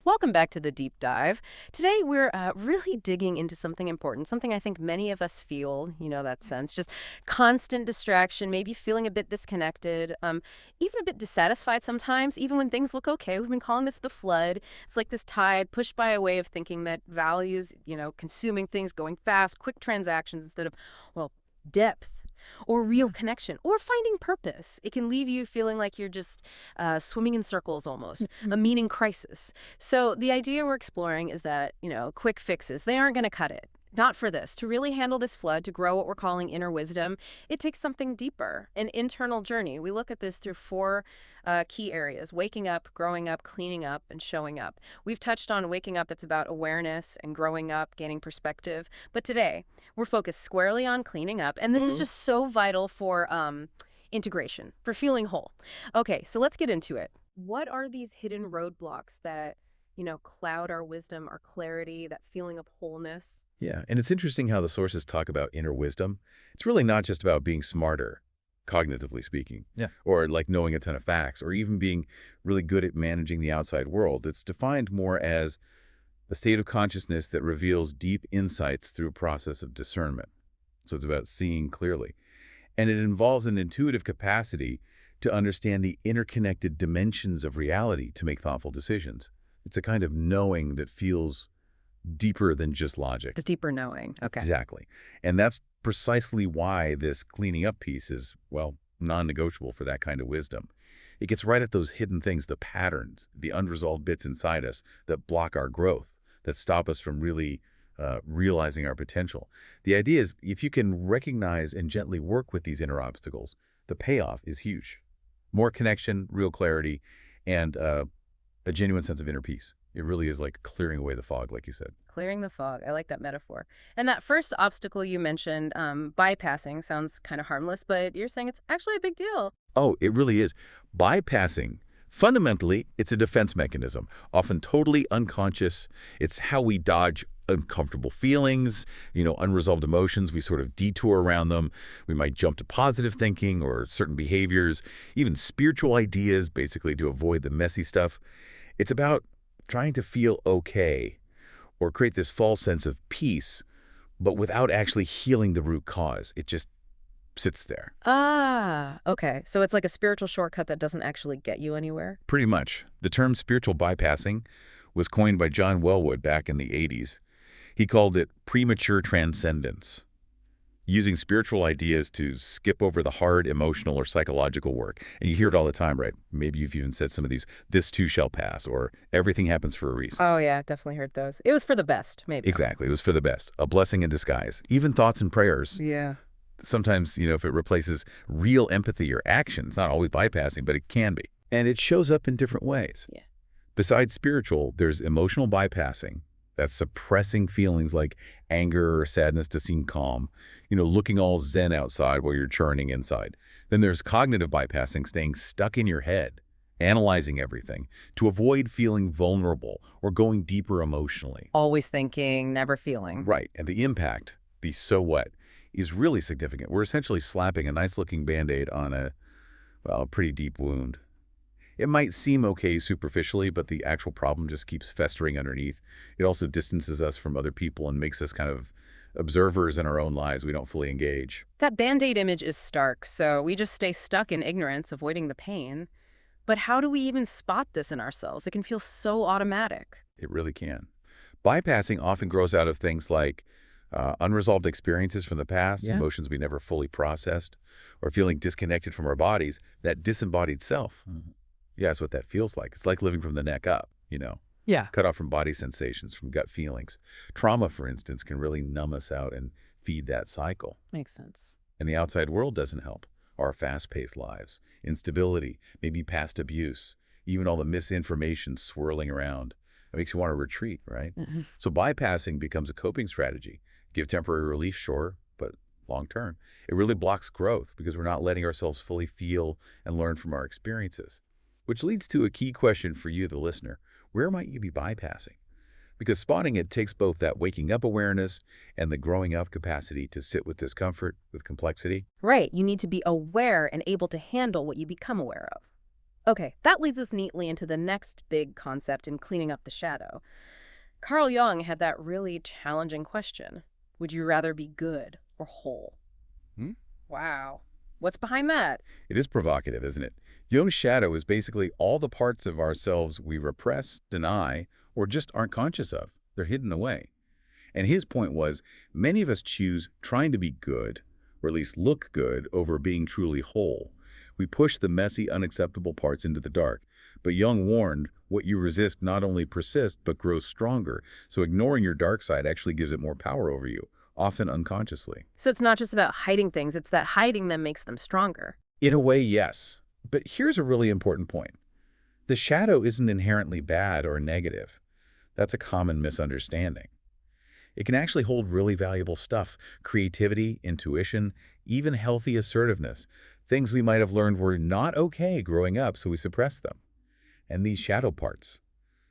Welcome back to the deep dive. Today we're really digging into something important, something I think many of us feel, that sense, just constant distraction, maybe feeling a bit disconnected, even a bit dissatisfied sometimes, even when things look okay. We've been calling this the flood. It's like this tide pushed by a way of thinking that values, consuming things, going fast, quick transactions instead of, well, depth or real connection or finding purpose. It can leave you feeling like you're just swimming in circles almost, a meaning crisis. So the idea we're exploring is that, quick fixes, they aren't going to cut it. Not for this. To really handle this flood, to grow what we're calling inner wisdom, it takes something deeper, an internal journey. We look at this through four key areas: waking up, growing up, cleaning up, and showing up. We've touched on waking up, that's about awareness, and growing up, gaining perspective. But today, we're focused squarely on cleaning up, and this is just so vital for integration, for feeling whole. Okay, so let's get into it. What are these hidden roadblocks that, cloud our wisdom, our clarity, that feeling of wholeness? Yeah, and it's interesting how the sources talk about inner wisdom. It's really not just about being smarter, cognitively speaking, or like knowing a ton of facts, or even being really good at managing the outside world. It's defined more as a state of consciousness that reveals deep insights through a process of discernment. So it's about seeing clearly. And it involves an intuitive capacity to understand the interconnected dimensions of reality to make thoughtful decisions. It's a kind of knowing that feels deeper than just logic. Just deeper knowing. Okay. Exactly. And that's precisely why this cleaning up piece is, well, non-negotiable for that kind of wisdom. It gets right at those hidden things, the patterns, the unresolved bits inside us that block our growth, that stop us from really realizing our potential. The idea is if you can recognize and gently work with these inner obstacles, the payoff is huge. More connection, real clarity, and a genuine sense of inner peace. It really is like clearing away the fog, like you said. Clearing the fog. I like that metaphor. And that first obstacle you mentioned, bypassing, sounds kind of harmless, but you're saying it's actually a big deal. Oh, it really is. Bypassing, fundamentally, it's a defense mechanism, often totally unconscious. It's how we dodge uncomfortable feelings, unresolved emotions. We sort of detour around them. We might jump to positive thinking or certain behaviors, even spiritual ideas, basically to avoid the messy stuff. It's about trying to feel okay or create this false sense of peace, but without actually healing the root cause. It just sits there. Ah, okay. So it's like a spiritual shortcut that doesn't actually get you anywhere? Pretty much. The term spiritual bypassing was coined by John Welwood back in the 80s. He called it premature transcendence, using spiritual ideas to skip over the hard emotional or psychological work. And you hear it all the time, right? Maybe you've even said some of these, this too shall pass, or everything happens for a reason. Oh, yeah, definitely heard those. It was for the best, maybe. Exactly. It was for the best. A blessing in disguise. Even thoughts and prayers. Yeah. Sometimes, if it replaces real empathy or action, it's not always bypassing, but it can be. And it shows up in different ways. Yeah. Besides spiritual, there's emotional bypassing. That's suppressing feelings like anger or sadness to seem calm, looking all zen outside while you're churning inside. Then there's cognitive bypassing, staying stuck in your head, analyzing everything to avoid feeling vulnerable or going deeper emotionally. Always thinking, never feeling. Right. And the impact, the so what, is really significant. We're essentially slapping a nice-looking Band-Aid on a pretty deep wound. It might seem okay superficially, but the actual problem just keeps festering underneath. It also distances us from other people and makes us kind of observers in our own lives. We don't fully engage. That Band-Aid image is stark, so we just stay stuck in ignorance, avoiding the pain. But how do we even spot this in ourselves? It can feel so automatic. It really can. Bypassing often grows out of things like unresolved experiences from the past, emotions we never fully processed, or feeling disconnected from our bodies, that disembodied self. Yeah, that's what that feels like. It's like living from the neck up, Yeah. cut off from body sensations, from gut feelings. Trauma, for instance, can really numb us out and feed that cycle. Makes sense. And the outside world doesn't help. Our fast-paced lives, instability, maybe past abuse, even all the misinformation swirling around. It makes you want to retreat, right? So bypassing becomes a coping strategy. Give temporary relief, sure, but long-term. It really blocks growth because we're not letting ourselves fully feel and learn from our experiences. Which leads to a key question for you, the listener. Where might you be bypassing? Because spotting it takes both that waking up awareness and the growing up capacity to sit with discomfort, with complexity. Right. You need to be aware and able to handle what you become aware of. Okay, that leads us neatly into the next big concept in cleaning up the shadow. Carl Jung had that really challenging question. Would you rather be good or whole? Hmm? Wow. What's behind that? It is provocative, isn't it? Jung's shadow is basically all the parts of ourselves we repress, deny, or just aren't conscious of. They're hidden away. And his point was, many of us choose trying to be good, or at least look good, over being truly whole. We push the messy, unacceptable parts into the dark. But Jung warned, what you resist not only persists, but grows stronger. So ignoring your dark side actually gives it more power over you, often unconsciously. So it's not just about hiding things, it's that hiding them makes them stronger. In a way, yes. But here's a really important point. The shadow isn't inherently bad or negative. That's a common misunderstanding. It can actually hold really valuable stuff, creativity, intuition, even healthy assertiveness, things we might have learned were not okay growing up, so we suppress them. And these shadow parts,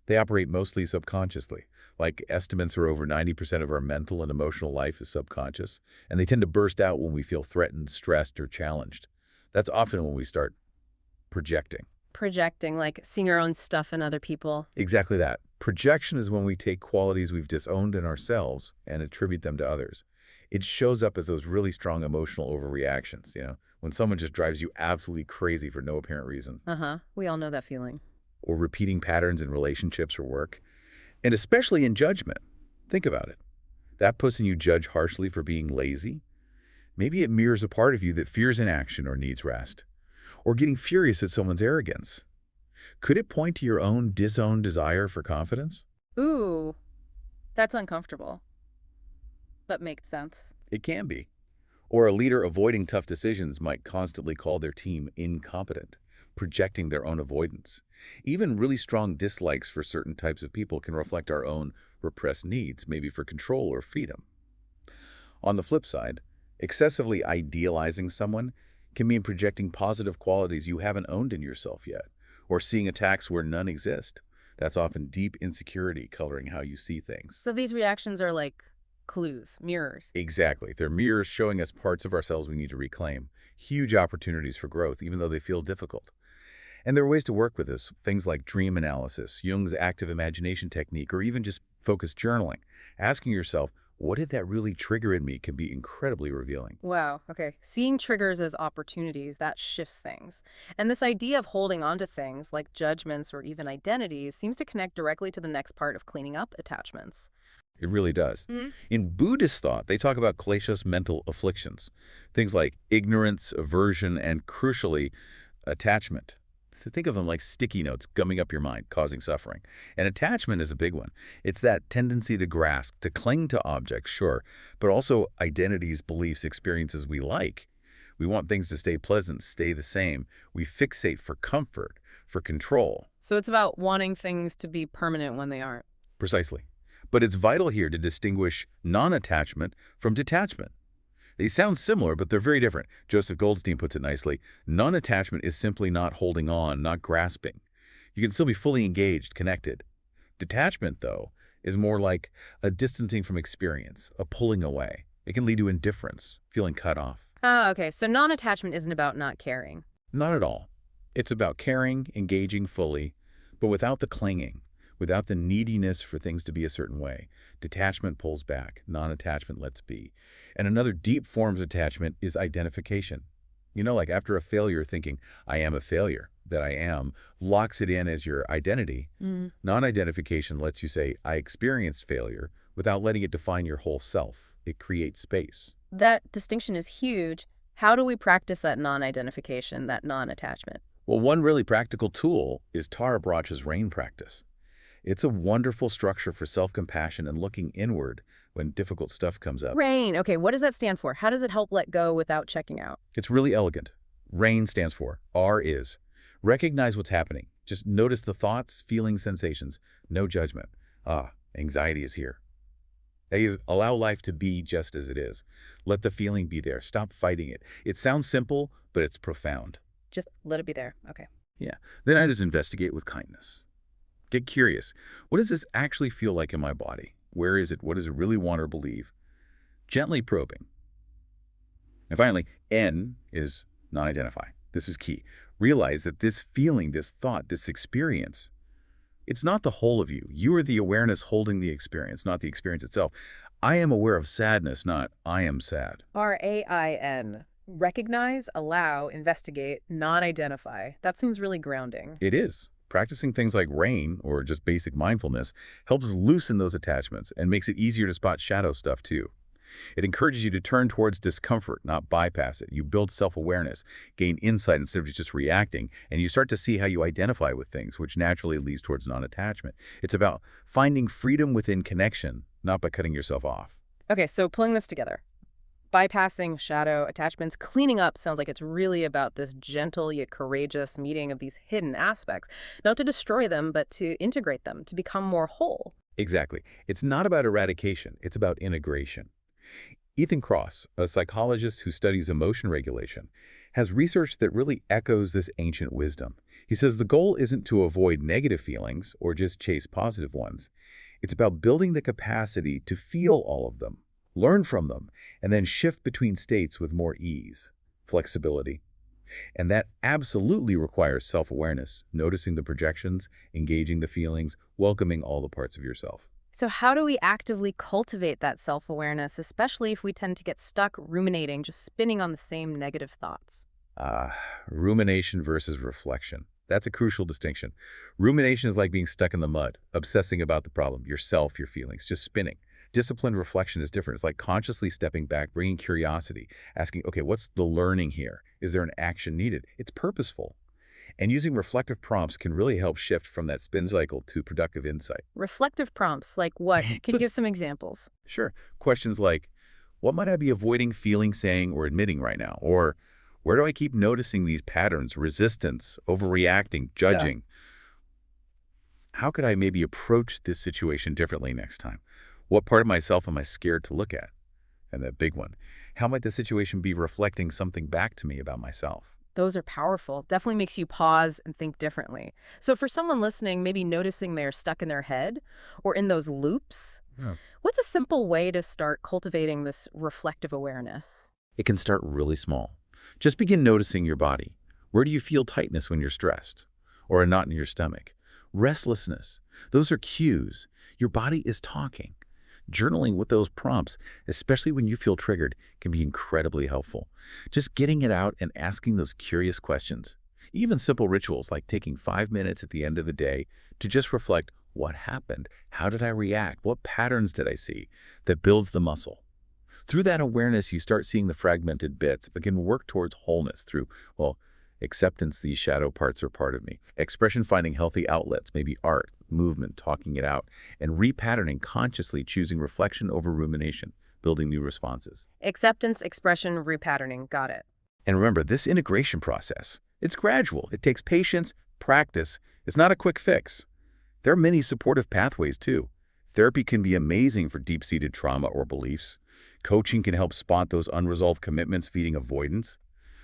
they operate mostly subconsciously. Like estimates are over 90% of our mental and emotional life is subconscious, and they tend to burst out when we feel threatened, stressed, or challenged. That's often when we start projecting. Projecting, like seeing our own stuff in other people. Exactly that. Projection is when we take qualities we've disowned in ourselves and attribute them to others. It shows up as those really strong emotional overreactions, when someone just drives you absolutely crazy for no apparent reason, Uh-huh. We all know that feeling. or repeating patterns in relationships or work, and especially in judgment. Think about it. That person you judge harshly for being lazy, maybe it mirrors a part of you that fears inaction or needs rest, or getting furious at someone's arrogance. Could it point to your own disowned desire for confidence? Ooh, that's uncomfortable, but makes sense. It can be. Or a leader avoiding tough decisions might constantly call their team incompetent, projecting their own avoidance. Even really strong dislikes for certain types of people can reflect our own repressed needs, maybe for control or freedom. On the flip side, excessively idealizing someone can mean projecting positive qualities you haven't owned in yourself yet, or seeing attacks where none exist. That's often deep insecurity coloring how you see things. So these reactions are like clues, mirrors. Exactly. They're mirrors showing us parts of ourselves we need to reclaim. Huge opportunities for growth, even though they feel difficult. And there are ways to work with this, things like dream analysis, Jung's active imagination technique, or even just focused journaling. Asking yourself, what did that really trigger in me can be incredibly revealing. Wow, okay. Seeing triggers as opportunities, that shifts things. And this idea of holding on to things, like judgments or even identities, seems to connect directly to the next part of cleaning up attachments. It really does. Hmm. In Buddhist thought, they talk about kleshas mental afflictions, things like ignorance, aversion, and crucially, attachment. Think of them like sticky notes gumming up your mind, causing suffering. And attachment is a big one. It's that tendency to grasp, to cling to objects, sure, but also identities, beliefs, experiences we like. We want things to stay pleasant, stay the same. We fixate for comfort, for control. So it's about wanting things to be permanent when they aren't. Precisely. But it's vital here to distinguish non-attachment from detachment. They sound similar, but they're very different. Joseph Goldstein puts it nicely. Non-attachment is simply not holding on, not grasping. You can still be fully engaged, connected. Detachment, though, is more like a distancing from experience, a pulling away. It can lead to indifference, feeling cut off. Ah, okay. So non-attachment isn't about not caring. Not at all. It's about caring, engaging fully, but without the clinging, without the neediness for things to be a certain way. Detachment pulls back, non-attachment lets be. And another deep form of attachment is identification. Like after a failure, thinking, I am a failure, that I am, locks it in as your identity. Mm. Non-identification lets you say, I experienced failure, without letting it define your whole self. It creates space. That distinction is huge. How do we practice that non-identification, that non-attachment? Well, one really practical tool is Tara Brach's RAIN practice. It's a wonderful structure for self-compassion and looking inward when difficult stuff comes up. RAIN. Okay, what does that stand for? How does it help let go without checking out? It's really elegant. RAIN stands for R is. Recognize what's happening. Just notice the thoughts, feelings, sensations. No judgment. Anxiety is here. A is allow life to be just as it is. Let the feeling be there. Stop fighting it. It sounds simple, but it's profound. Just let it be there. Okay. Yeah. Then I just investigate with kindness. Get curious. What does this actually feel like in my body? Where is it? What does it really want or believe? Gently probing. And finally, N is non-identify. This is key. Realize that this feeling, this thought, this experience, it's not the whole of you. You are the awareness holding the experience, not the experience itself. I am aware of sadness, not I am sad. RAIN. Recognize, allow, investigate, not identify. That seems really grounding. It is. Practicing things like rain or just basic mindfulness helps loosen those attachments and makes it easier to spot shadow stuff too. It encourages you to turn towards discomfort, not bypass it. You build self-awareness, gain insight instead of just reacting, and you start to see how you identify with things, which naturally leads towards non-attachment. It's about finding freedom within connection, not by cutting yourself off. Okay, so pulling this together. Bypassing shadow attachments, cleaning up sounds like it's really about this gentle yet courageous meeting of these hidden aspects, not to destroy them, but to integrate them, to become more whole. Exactly. It's not about eradication. It's about integration. Ethan Kross, a psychologist who studies emotion regulation, has research that really echoes this ancient wisdom. He says the goal isn't to avoid negative feelings or just chase positive ones. It's about building the capacity to feel all of them, learn from them, and then shift between states with more ease, flexibility. And that absolutely requires self-awareness, noticing the projections, engaging the feelings, welcoming all the parts of yourself. So how do we actively cultivate that self-awareness, especially if we tend to get stuck ruminating, just spinning on the same negative thoughts? Rumination versus reflection. That's a crucial distinction. Rumination is like being stuck in the mud, obsessing about the problem, yourself, your feelings, just spinning. Disciplined reflection is different. It's like consciously stepping back, bringing curiosity, asking, okay, what's the learning here? Is there an action needed? It's purposeful. And using reflective prompts can really help shift from that spin cycle to productive insight. Reflective prompts, like what? Can you give some examples? Sure. Questions like, what might I be avoiding feeling, saying, or admitting right now? Or where do I keep noticing these patterns, resistance, overreacting, Yeah. judging? How could I maybe approach this situation differently next time? What part of myself am I scared to look at? And that big one, how might the situation be reflecting something back to me about myself? Those are powerful. Definitely makes you pause and think differently. So for someone listening, maybe noticing they're stuck in their head or in those loops, Yeah. what's a simple way to start cultivating this reflective awareness? It can start really small. Just begin noticing your body. Where do you feel tightness when you're stressed? Or a knot in your stomach? Restlessness. Those are cues. Your body is talking. Journaling with those prompts, especially when you feel triggered, can be incredibly helpful. Just getting it out and asking those curious questions. Even simple rituals like taking 5 minutes at the end of the day to just reflect, what happened? How did I react? What patterns did I see? That builds the muscle. Through that awareness, you start seeing the fragmented bits, but can work towards wholeness through, well, acceptance these shadow parts are part of me. Expression finding healthy outlets, maybe art, movement, talking it out, and repatterning consciously choosing reflection over rumination, building new responses. Acceptance, expression, repatterning. Got it. And remember, this integration process, it's gradual. It takes patience, practice. It's not a quick fix. There are many supportive pathways too. Therapy can be amazing for deep-seated trauma or beliefs. Coaching can help spot those unresolved commitments feeding avoidance.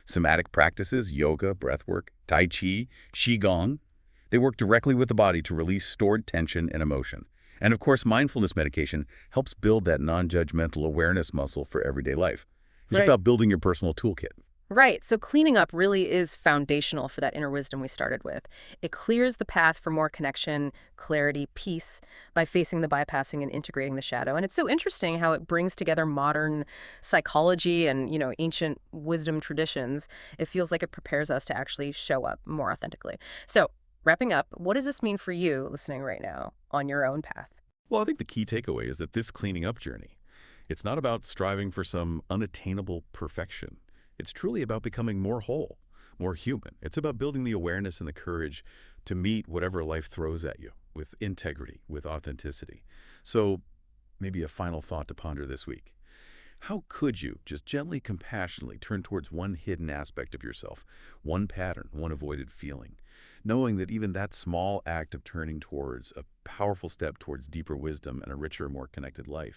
Somatic practices, yoga, breathwork, tai chi, qigong, they work directly with the body to release stored tension and emotion. And of course, mindfulness medication helps build that non-judgmental awareness muscle for everyday life. It's Right. about building your personal toolkit. Right. So cleaning up really is foundational for that inner wisdom we started with. It clears the path for more connection, clarity, peace by facing the bypassing and integrating the shadow. And it's so interesting how it brings together modern psychology and, ancient wisdom traditions. It feels like it prepares us to actually show up more authentically. So, wrapping up, what does this mean for you listening right now on your own path? Well, I think the key takeaway is that this cleaning up journey, it's not about striving for some unattainable perfection. It's truly about becoming more whole, more human. It's about building the awareness and the courage to meet whatever life throws at you with integrity, with authenticity. So maybe a final thought to ponder this week. How could you just gently, compassionately turn towards one hidden aspect of yourself, one pattern, one avoided feeling, knowing that even that small act of turning towards a powerful step towards deeper wisdom and a richer, more connected life?